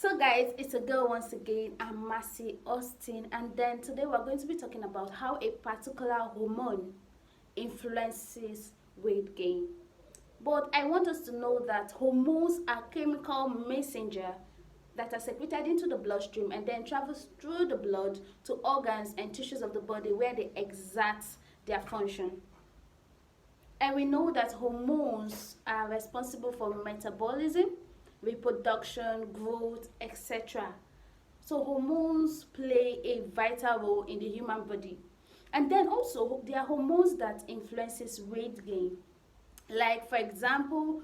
So guys, it's a girl once again, Amasi Austine, and then today we're going to be talking about how a particular hormone influences weight gain. But I want us to know that hormones are chemical messenger that are secreted into the bloodstream and then travels through the blood to organs and tissues of the body where they exert their function. And we know that hormones are responsible for metabolism, reproduction, growth, etc. So hormones play a vital role in the human body. And then also there are hormones that influences weight gain. Like for example,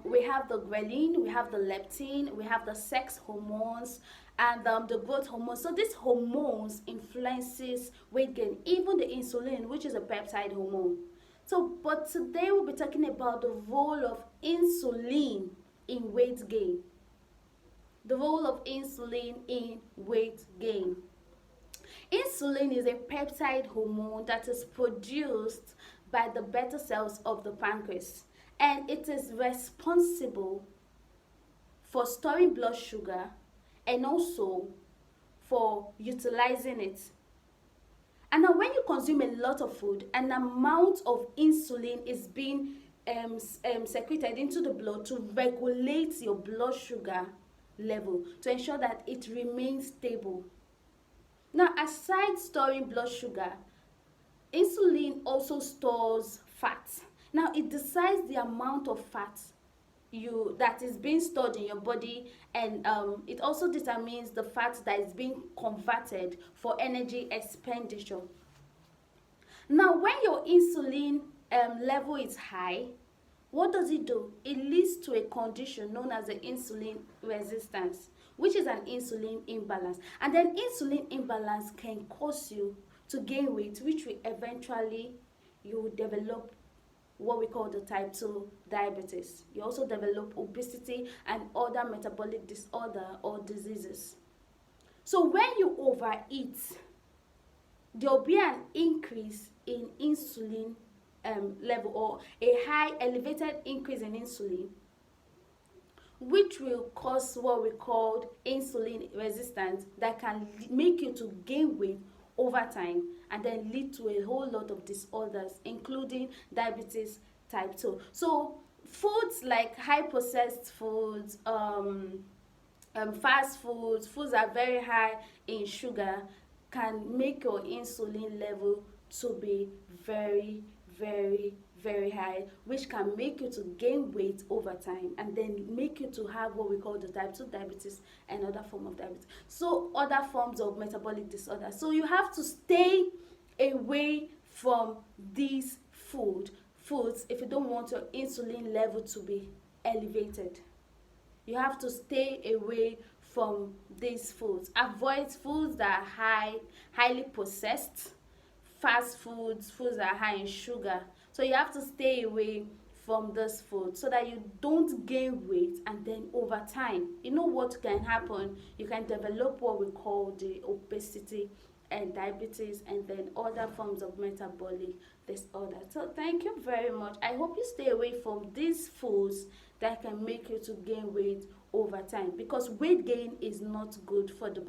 we have the ghrelin, we have the leptin, we have the sex hormones, and the growth hormones. So these hormones influences weight gain, even the insulin, which is a peptide hormone. So, but today we'll be talking about the role of insulin in weight gain. The role of insulin in weight gain. Insulin is a peptide hormone that is produced by the beta cells of the pancreas, and it is responsible for storing blood sugar and also for utilizing it. And now when you consume a lot of food, an amount of insulin is being secreted into the blood to regulate your blood sugar level, to ensure that it remains stable. Now, aside storing blood sugar, insulin also stores fat. Now, it decides the amount of fat that is being stored in your body, and it also determines the fat that is being converted for energy expenditure. Now, when your insulin level is high, what does it do? It leads to a condition known as the insulin resistance, which is an insulin imbalance. And then insulin imbalance can cause you to gain weight, which will eventually you develop what we call the type 2 diabetes. You also develop obesity and other metabolic disorder or diseases. So when you overeat, there will be an increase in insulin level, or a high elevated increase in insulin, which will cause what we call insulin resistance that can make you to gain weight over time and then lead to a whole lot of disorders, including diabetes type 2. So foods like high processed foods, fast foods, foods that are very high in sugar can make your insulin level to be very high, which can make you to gain weight over time and then make you to have what we call the type 2 diabetes and other form of diabetes. So other forms of metabolic disorder. So you have to stay away from these foods if you don't want your insulin level to be elevated. You have to stay away from these foods. Avoid foods that are highly processed, fast foods, foods that are high in sugar. So you have to stay away from this food so that you don't gain weight, and then over time, you know what can happen? You can develop what we call the obesity and diabetes and then other forms of metabolic disorder. So thank you very much. I hope you stay away from these foods that can make you to gain weight over time, because weight gain is not good for the body.